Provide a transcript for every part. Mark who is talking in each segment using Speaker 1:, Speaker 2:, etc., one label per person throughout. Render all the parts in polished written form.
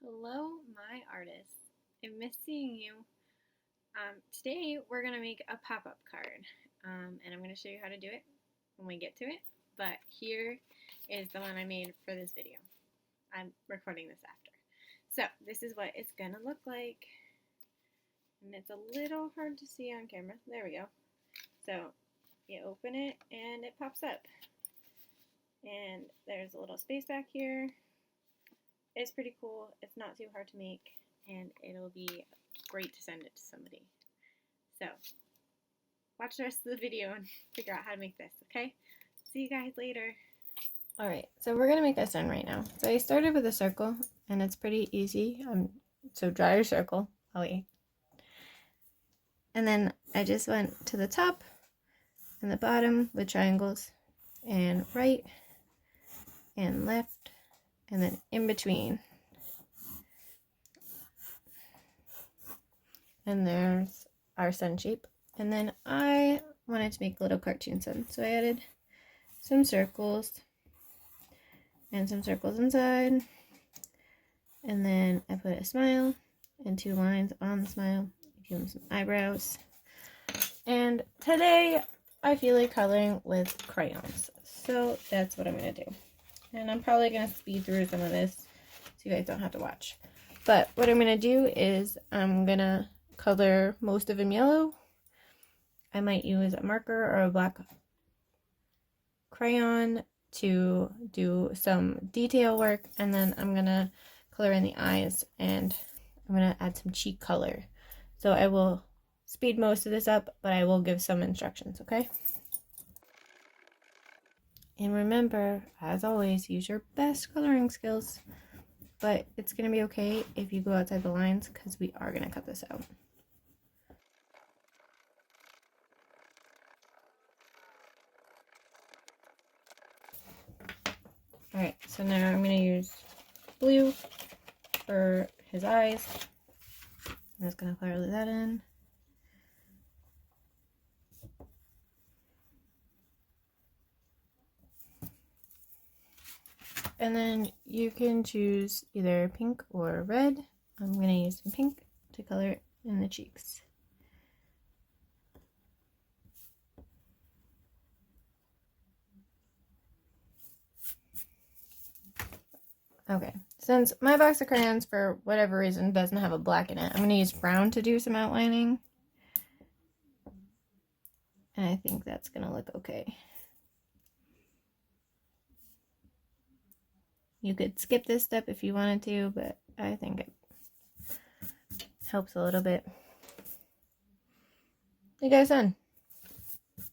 Speaker 1: Hello, my artists. I miss seeing you. Today we're going to make a pop-up card, and I'm going to show you how to do it when we get to it. But here is the one I made for this video. I'm recording this after. So this is what it's going to look like. And it's a little hard to see on camera. There we go. So you open it and it pops up. And there's a little space back here. It's pretty cool. It's not too hard to make, and it'll be great to send it to somebody. So, watch the rest of the video and figure out how to make this, okay? See you guys later.
Speaker 2: Alright, so we're going to make a sun right now. So I started with a circle, and it's pretty easy. So draw your circle. Oh wait. And then I just went to the top and the bottom with triangles, and right and left, and then in between. And there's our sun shape. And then I wanted to make a little cartoon sun, so I added some circles and some circles inside. And then I put a smile and 2 lines on the smile. Give them some eyebrows. And today I feel like coloring with crayons, so that's what I'm going to do. And I'm probably going to speed through some of this so you guys don't have to watch. But what I'm going to do is I'm going to color most of them yellow. I might use a marker or a black crayon to do some detail work. And then I'm going to color in the eyes, and I'm going to add some cheek color. So I will speed most of this up, but I will give some instructions, okay? And remember, as always, use your best coloring skills. But it's going to be okay if you go outside the lines, because we are going to cut this out. Alright, so now I'm going to use blue for his eyes. I'm just going to color that in. And then you can choose either pink or red. I'm going to use some pink to color in the cheeks. Okay, since my box of crayons, for whatever reason, doesn't have a black in it, I'm going to use brown to do some outlining. And I think that's going to look okay. You could skip this step if you wanted to, but I think it helps a little bit. You guys done? I'm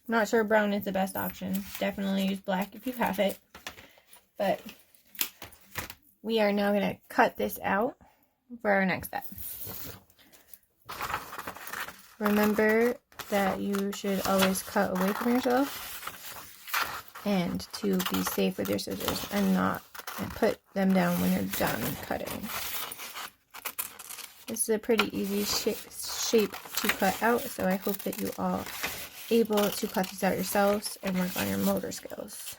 Speaker 2: not sure brown is the best option. Definitely use black if you have it. But we are now going to cut this out for our next step. Remember that you should always cut away from yourself, and to be safe with your scissors and not put them down when you're done cutting. This is a pretty easy shape to cut out, so I hope that you all are able to cut these out yourselves and work on your motor skills.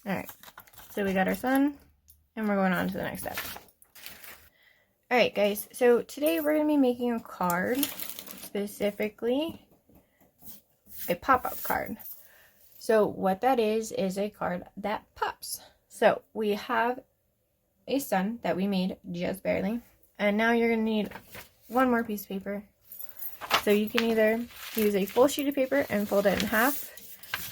Speaker 2: Alright, so we got our sun, and we're going on to the next step. Alright guys, so today we're going to be making a card, specifically a pop-up card. So what that is a card that pops. So we have a sun that we made just barely, and now you're going to need one more piece of paper. So you can either use a full sheet of paper and fold it in half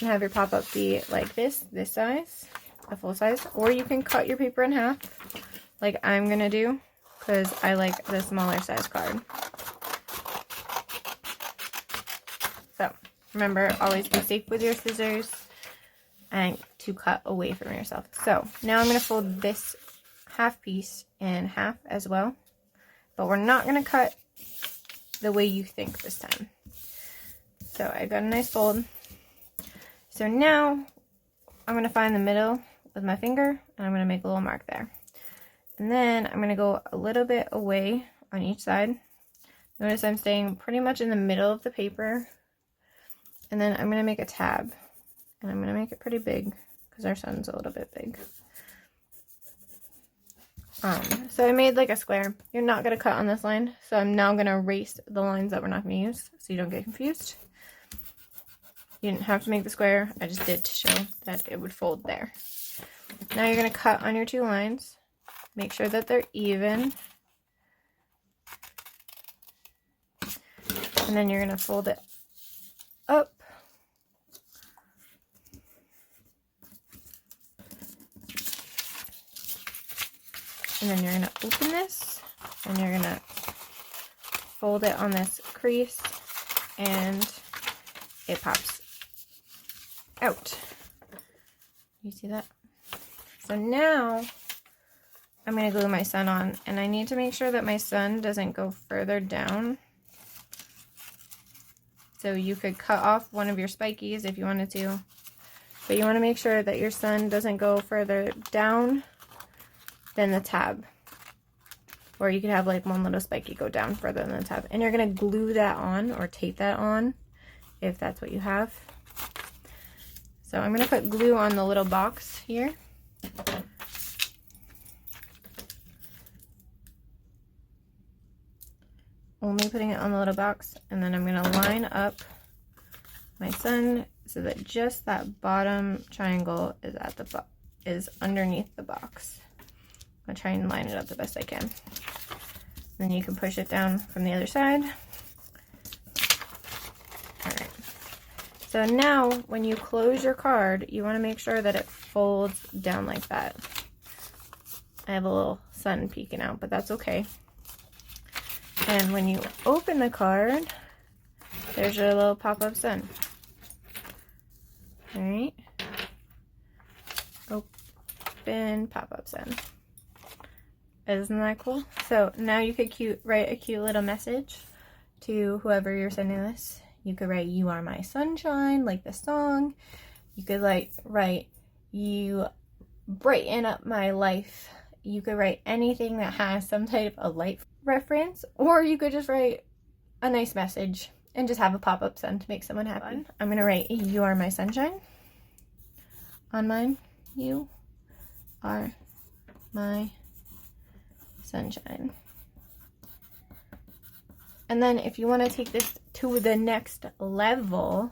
Speaker 2: and have your pop-up be like this size, a full size, or you can cut your paper in half like I'm going to do, because I like the smaller size card. So remember, always be safe with your scissors and to cut away from yourself. So now I'm going to fold this half piece in half as well, but we're not going to cut the way you think this time. So I got a nice fold. So now I'm going to find the middle with my finger, and I'm going to make a little mark there. And then I'm going to go a little bit away on each side. Notice I'm staying pretty much in the middle of the paper. And then I'm going to make a tab And I'm going to make it pretty big because our sun's a little bit big. So I made like a square. You're not going to cut on this line. So I'm now going to erase the lines that we're not going to use so you don't get confused. You didn't have to make the square. I just did to show that it would fold there. Now you're going to cut on your 2 lines. Make sure that they're even. And then you're going to fold it up. And then you're going to open this, and you're going to fold it on this crease, and it pops out. You see that? So now I'm going to glue my sun on, and I need to make sure that my sun doesn't go further down. So you could cut off one of your spikies if you wanted to, but you want to make sure that your sun doesn't go further down than the tab. Or you could have like one little spiky go down further than the tab. And you're going to glue that on or tape that on if that's what you have. So I'm going to put glue on the little box here. Only putting it on the little box, and then I'm going to line up my sun so that just that bottom triangle is at the is underneath the box. I'm going to try and line it up the best I can. Then you can push it down from the other side. Alright. So now when you close your card, you want to make sure that it folds down like that. I have a little sun peeking out, but that's okay. And when you open the card, there's your little pop-up sun. Alright. Open, pop-up sun. Isn't that cool? So now you could write a cute little message to whoever you're sending this. You could write, "You are my sunshine," like the song. You could write, "You brighten up my life." You could write anything that has some type of life reference, or you could just write a nice message and just have a pop-up sun to make someone happy. I'm going to write, "You are my sunshine." On mine, "You are my sunshine." And then if you want to take this to the next level,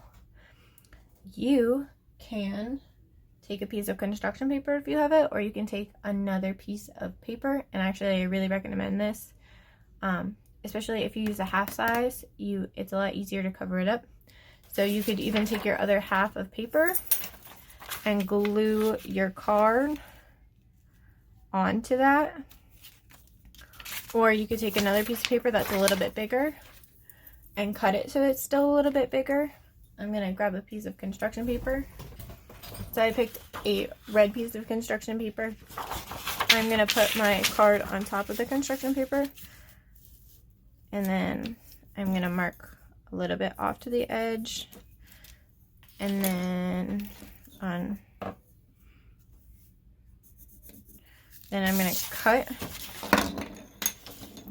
Speaker 2: you can take a piece of construction paper if you have it, or you can take another piece of paper. And actually, I really recommend this, especially if you use a half size. It's a lot easier to cover it up. So you could even take your other half of paper and glue your card onto that. Or you could take another piece of paper that's a little bit bigger and cut it so it's still a little bit bigger. I'm going to grab a piece of construction paper. So I picked a red piece of construction paper. I'm going to put my card on top of the construction paper. And then I'm going to mark a little bit off to the edge. And then I'm going to cut.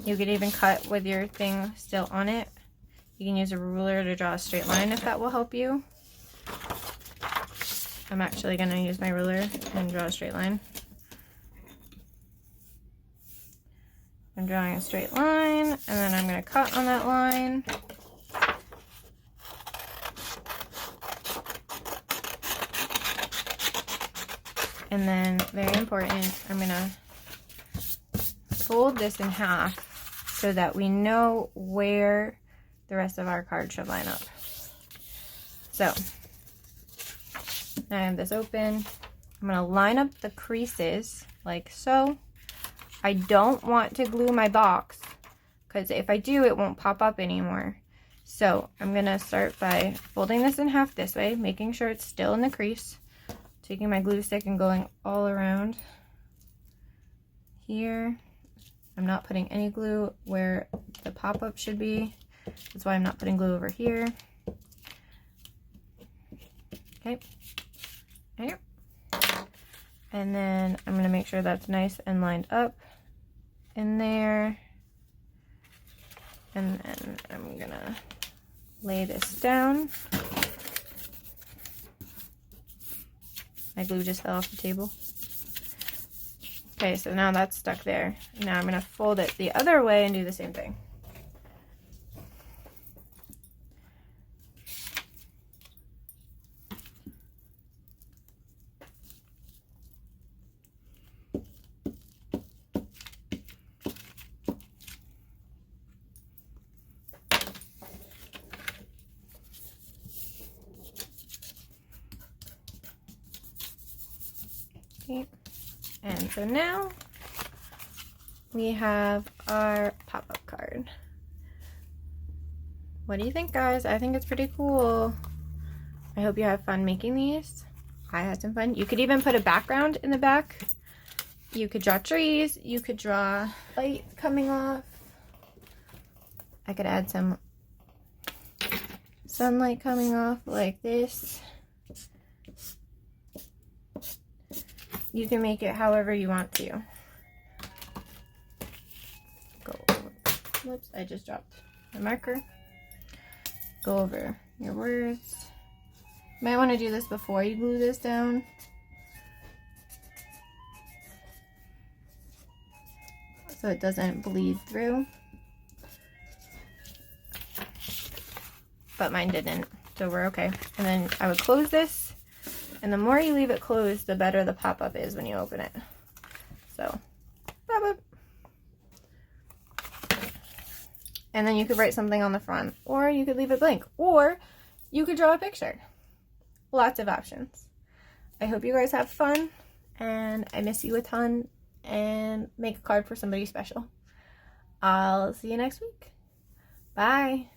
Speaker 2: You could even cut with your thing still on it. You can use a ruler to draw a straight line if that will help you. I'm actually going to use my ruler and draw a straight line. I'm drawing a straight line, and then I'm going to cut on that line. And then, very important, I'm going to fold this in half so that we know where the rest of our card should line up. So, now I have this open. I'm going to line up the creases like so. I don't want to glue my box because if I do, it won't pop up anymore. So I'm going to start by folding this in half this way, making sure it's still in the crease. Taking my glue stick and going all around here. I'm not putting any glue where the pop-up should be. That's why I'm not putting glue over here. Okay. Here. And then I'm going to make sure that's nice and lined up in there. And then I'm going to lay this down. My glue just fell off the table. Okay, so now that's stuck there. Now I'm going to fold it the other way and do the same thing. Okay. And so now we have our pop-up card. What do you think, guys? I think it's pretty cool. I hope you have fun making these. I had some fun. You could even put a background in the back. You could draw trees. You could draw light coming off. I could add some sunlight coming off like this. You can make it however you want to. Go over. Whoops, I just dropped the marker. Go over your words. You might want to do this before you glue this down. So it doesn't bleed through. But mine didn't, so we're okay. And then I would close this. And the more you leave it closed, the better the pop-up is when you open it. So, pop-up. And then you could write something on the front, or you could leave it blank, or you could draw a picture. Lots of options. I hope you guys have fun, and I miss you a ton, and make a card for somebody special. I'll see you next week. Bye.